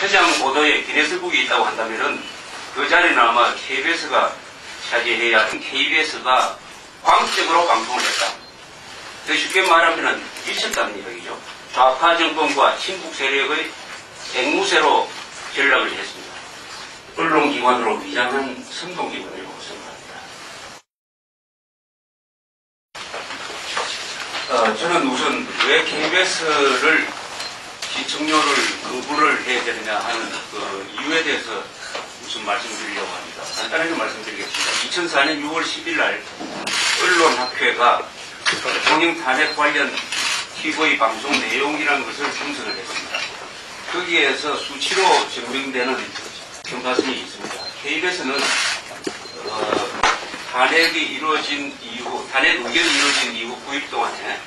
현장 보도에 기네스북이 있다고 한다면은 그 자리는 아마 KBS가 차지해야 KBS가 광적으로 방송을 했다. 더 쉽게 말하면은 미쳤다는 이야기죠. 좌파 정권과 친북 세력의 앵무새로 전락을 했습니다. 언론기관으로 위장한 선동기관이라고 생각합니다. 저는 우선 왜 KBS를 시청료를 거부를 해야 되느냐 하는 그 이유에 대해서 우선 말씀드리려고 합니다. 간단하게 말씀드리겠습니다. 2004년 6월 10일 날 언론학회가 대통령 탄핵 관련 TV 방송 내용이라는 것을 분석을 했습니다. 거기에서 수치로 증명되는 편파성이 있습니다. KBS는 탄핵이 이루어진 이후, 탄핵 의견이 이루어진 이후 9일 동안에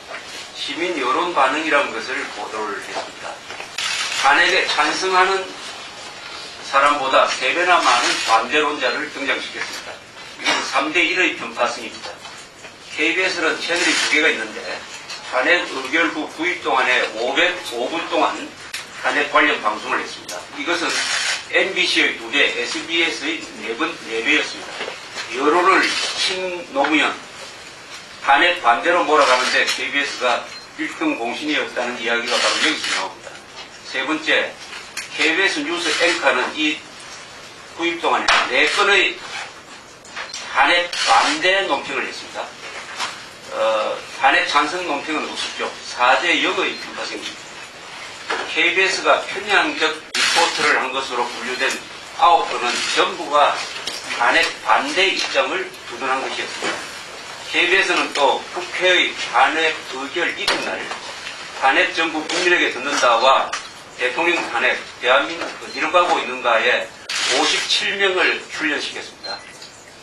시민 여론 반응이라는 것을 보도를 했습니다. 탄핵에 찬성하는 사람보다 3배나 많은 반대론자를 등장시켰습니다. 이건 3대1의 편파성입니다. KBS는 채널이 2개가 있는데 탄핵 의결 후 9일 동안에 505분 동안 탄핵 관련 방송을 했습니다. 이것은 MBC의 2배, SBS의 4배였습니다. 여론을 친노무현, 탄핵 반대로 몰아가는데 KBS가 1등 공신이었다는 이야기가 바로 여기서 나옵니다. 세 번째, KBS 뉴스 앵커는 이 9일 동안에 4건의 탄핵 반대 논평을 했습니다. 탄핵 찬성 논평은 없었죠. 4대 0의 편파성입니다. KBS가 편향적 리포트를 한 것으로 분류된 9건은 전부가 탄핵 반대 입장을 주둔한 것이었습니다. KBS는 또 국회의 탄핵 의결 이튿날 탄핵 정부 국민에게 듣는다와 대통령 탄핵 대한민국 어디로 가고 있는가에 57명을 출연시켰습니다.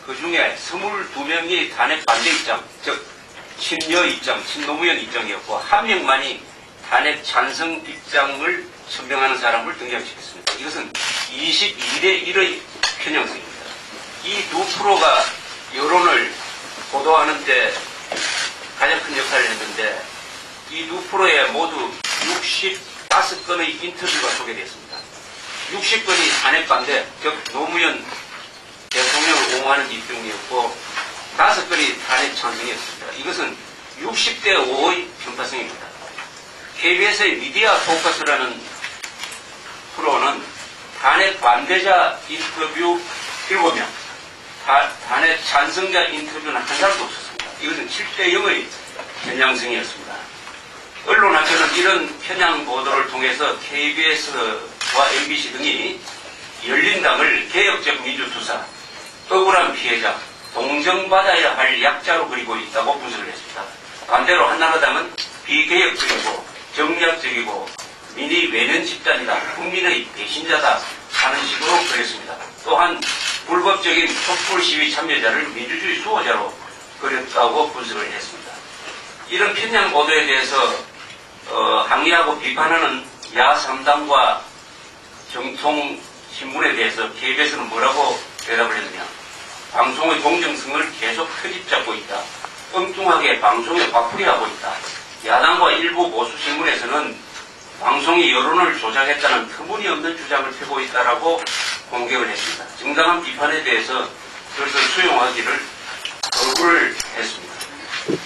그 중에 22명이 탄핵 반대 입장, 즉 친여 입장, 친노무현 입장이었고 한 명만이 탄핵 찬성 입장을 천명하는 사람을 등장시켰습니다. 이것은 22대 1의 편향성입니다. 이 2%가 여론을 보도하는데 가장 큰 역할을 했는데 이 2%에 모두 65건의 인터뷰가 소개되었습니다. 60건이 탄핵 반대, 즉 노무현 대통령을 옹호하는 입장이었고 5건이 탄핵 찬성이었습니다. 이것은 60대 5의 편파성입니다. KBS의 미디어 포커스라는 프로는 탄핵 반대자 인터뷰 7명, 탄핵 찬성자 인터뷰는 한 사람도 없었습니다. 이것은 7대 0의 편향성이었습니다. 언론학회는 이런 편향 보도를 통해서 KBS와 MBC 등이 열린당을 개혁적 민주투사, 억울한 피해자, 동정받아야 할 약자로 그리고 있다고 분석을 했습니다. 반대로 한나라당은 비개혁적이고 정략적이고 민의 외면 집단이다, 국민의 배신자다 하는 식으로 그렸습니다. 또한 불법적인 촛불 시위 참여자를 민주주의 수호자로 그렸다고 분석을 했습니다. 이런 편향 보도에 대해서 항의하고 비판하는 야3당과 정통신문에 대해서 KBS는 뭐라고 대답을 했느냐. 방송의 공정성을 계속 트집 잡고 있다. 엉뚱하게 방송에 바꾸리하고 있다. 야당과 일부 보수신문에서는 방송이 여론을 조작했다는 터무니없는 주장을 펴고 있다라고 공격을 했습니다. 정당한 비판에 대해서 그것을 수용하기를 거부를 했습니다.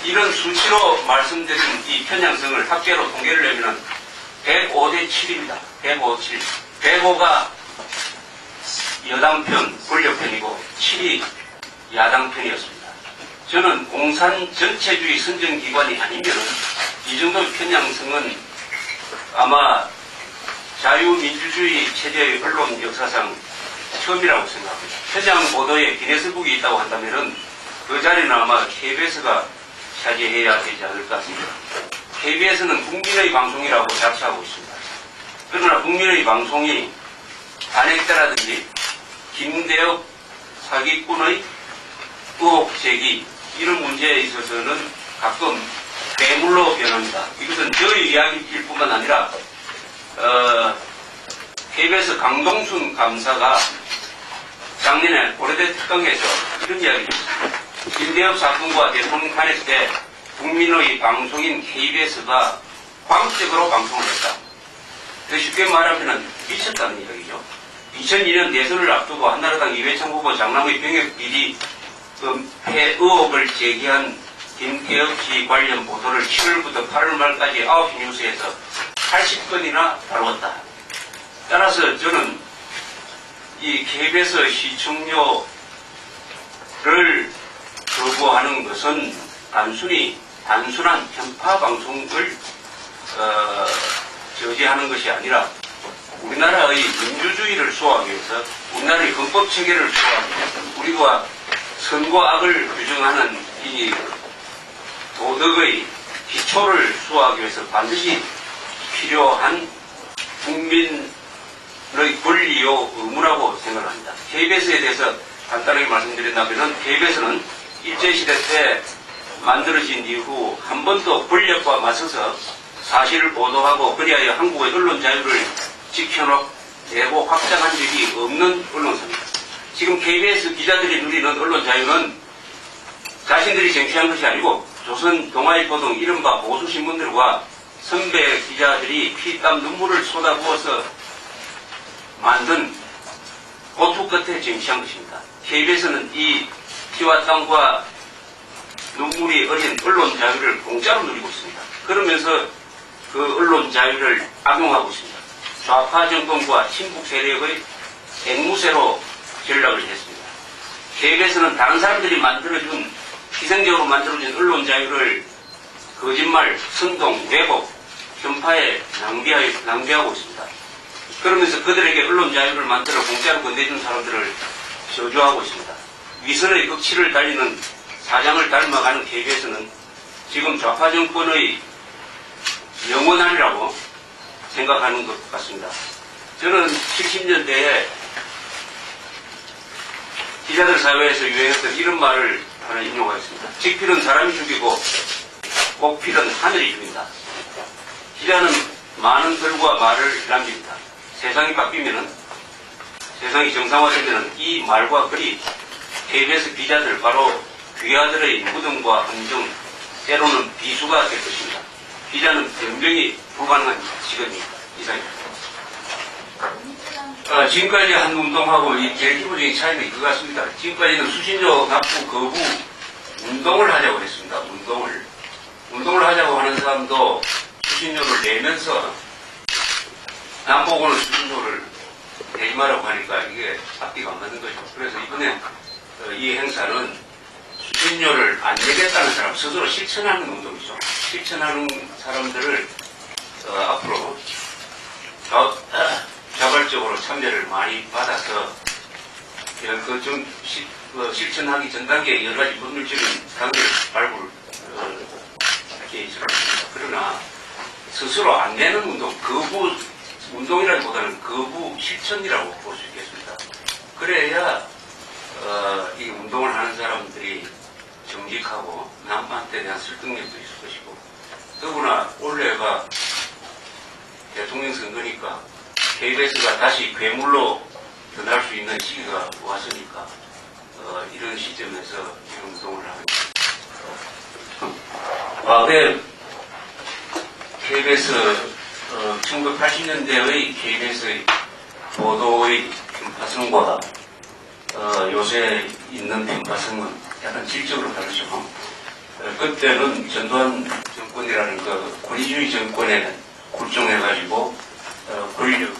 이런 수치로 말씀드린 이 편향성을 합계로 통계를 내면 105대 7입니다. 105대 7. 105가 여당 편, 권력 편이고 7이 야당 편이었습니다. 저는 공산 전체주의 선정기관이 아니면 이 정도의 편향성은 아마 자유민주주의 체제의 언론 역사상 처음이라고 생각합니다. 현장 보도에 기네스북이 있다고 한다면 그 자리는 아마 KBS가 차지해야 되지 않을까 싶습니다. KBS는 국민의 방송이라고 자처하고 있습니다. 그러나 국민의 방송이 탄핵자라든지 김대엽 사기꾼의 의혹 제기 이런 문제에 있어서는 가끔 괴물로 변합니다. 이것은 저의 이야기일 뿐만 아니라 KBS 강동순 감사가 작년에 고려대 특강에서 이런 이야기를 했습니다. 김대엽 사건과 대통령 탄핵 때 국민의 방송인 KBS가 광적으로 방송을 했다. 더 쉽게 말하면 미쳤다는 이야기죠. 2002년 대선을 앞두고 한나라당 이회창 후보 장남의 병역 비리 의혹을 제기한 김계혁 씨 관련 보도를 7월부터 8월 말까지 9시 뉴스에서 80건이나 다루었다. 따라서 저는 이 KBS 시청료를 거부하는 것은 단순한 편파 방송을 저지하는 것이 아니라 우리나라의 민주주의를 수호하기 위해서, 우리나라의 헌법 체계를 수호하기 위해서, 우리가 선과 악을 규정하는 이 도덕의 기초를 수호하기 위해서 반드시 필요한 국민의 권리요 의무라고 생각합니다. KBS에 대해서 간단하게 말씀드린다면, KBS는 일제시대 때 만들어진 이후 한 번도 권력과 맞서서 사실을 보도하고 그리하여 한국의 언론 자유를 지켜내고 확장한 적이 없는 언론사입니다. 지금 KBS 기자들이 누리는 언론 자유는 자신들이 쟁취한 것이 아니고 조선 동아일보 등 이른바 보수신문들과 선배 기자들이 피땀 눈물을 쏟아부어서 만든 고투 끝에 쟁취한 것입니다. KBS는 이 피와 땀과 눈물이 어린 언론 자유를 공짜로 누리고 있습니다. 그러면서 그 언론 자유를 악용하고 있습니다. 좌파 정권과 친북 세력의 앵무새로 전락을 했습니다. KBS는 다른 사람들이 만들어준, 희생적으로 만들어준 언론 자유를 거짓말, 선동, 왜곡, 편파에 낭비하고 있습니다. 그러면서 그들에게 언론 자유를 만들어 공짜로 건네준 사람들을 저주하고 있습니다. 위선의 억치를 달리는 사장을 닮아가는 KBS는 지금 좌파 정권의 영원한이라고 생각하는 것 같습니다. 저는 70년대에 기자들 사회에서 유행했던 이런 말을 하나 인용하겠습니다. 직필은 사람이 죽이고 곡필은 하늘이 죽인다. 기자는 많은 글과 말을 남깁니다. 세상이 바뀌면은, 세상이 정상화되면은 이 말과 글이 KBS 기자들, 바로 귀하들의 무덤과 함정, 때로는 비수가 될 것입니다. 기자는 변명이 불가능한 직업입니다. 이상입니다. 지금까지 한 운동하고 제일 기본적인 차이는 이거 같습니다. 지금까지는 수신료 납부 거부 운동을 하자고 했습니다. 운동을 하자고 하는 사람도 수신료를 내면서 남보고는 수신료를 내지 말라고 하니까 이게 앞뒤가 안 맞는 거죠. 그래서 이번에 이 행사는 수신료를 안 내겠다는 사람 스스로 실천하는 운동이죠. 실천하는 사람들을 앞으로 자발적으로 참여를 많이 받아서 좀 실천하기 전 단계에 여러 가지 법률적인 단계를 밟을 계획을 합니다. 그러나 스스로 안 내는 운동, 거부 운동이라기보다는 거부 실천이라고 볼 수 있겠습니다. 그래야 이 운동을 하는 사람들이 정직하고 남한테 대한 설득력도 있을 것이고, 더구나 올해가 대통령 선거니까 KBS가 다시 괴물로 변할 수 있는 시기가 왔으니까 이런 시점에서 이런 운동을 합니다. 과거에 KBS 1980년대의 KBS의 보도의 편파성과 요새 있는 편파성은 약간 질적으로 다르죠. 그때는 전두환 정권이라는 그 권위주의 정권에 굴종해가지고 권력,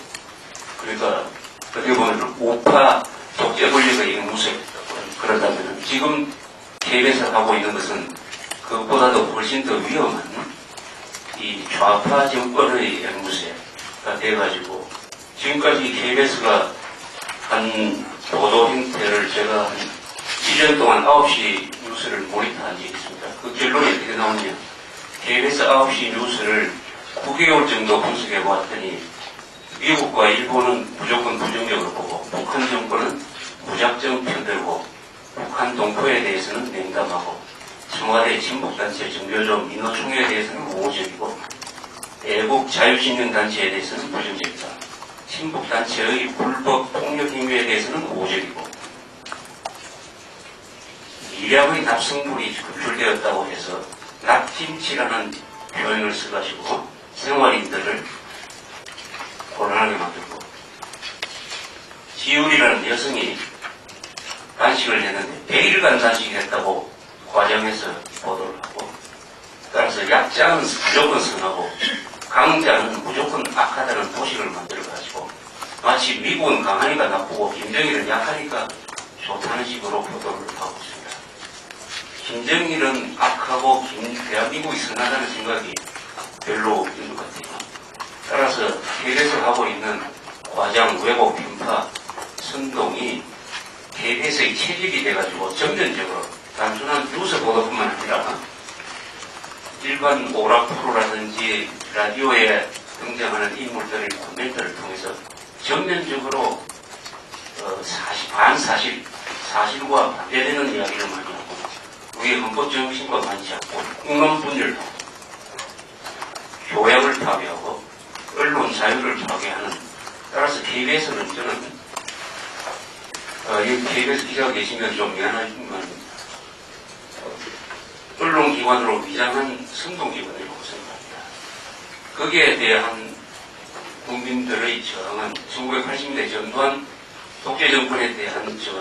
그러니까 어떻게 보면 우파 독재 권력의 앵무새였다고 그렇다면, 지금 KBS가 하고 있는 것은 그것보다도 훨씬 더 위험한 이 좌파 정권의 앵무새가 돼가지고, 지금까지 KBS가 한 보도 형태를 제가 한 1년 동안 9시 뉴스를 모니터한 적이 있습니다. 그 결론이 어떻게 나오냐. KBS 9시 뉴스를 9개월 정도 분석해 보았더니 미국과 일본은 무조건 부정적으로 보고, 북한 정권은 무작정 편들고, 북한 동포에 대해서는 냉담하고, 청와대 친북단체 정교조 민노총회에 대해서는 우호적이고, 애국 자유진영단체에 대해서는 부정적이다. 친북단체의 불법 폭력 행위에 대해서는 우호적이고, 미량의 납성물이 검출되었다고 해서 납김치라는 표현을 써가지고 생활인들을 곤란하게 만들고, 지율이라는 여성이 단식을 했는데 100일간 단식했다고 과정에서 보도를 하고, 따라서 약자는 무조건 선하고 강자는 무조건 악하다는 도식을 만들어가지고 마치 미국은 강하니까 나쁘고 김정일은 약하니까 좋다는 식으로 보도를 하고 있습니다. 김정일은 악하고 대한민국이 선하다는 생각이 별로 없는 것 같아요. 따라서 KBS에서 하고 있는 과장, 왜곡, 편파, 선동이 KBS의 체질이 돼가지고 점진적으로 단순한 뉴스 보도뿐만 아니라 일반 오락 프로라든지 라디오에 등장하는 인물들의 코멘트를 통해서 전면적으로 반사실, 사실과 반대되는 이야기를 많이 하고 우리의 헌법 정신과 맞지 않고 국론 분열도 교양을 파괴하고 언론 자유를 파괴하는, 따라서 KBS는 저는 이 KBS 기자가 계시면 좀 미안하지만 언론기관으로 위장한 선동기관이라고 생각합니다. 거기에 대한 국민들의 저항은 1980년대 전두환 독재정권에 대한 저항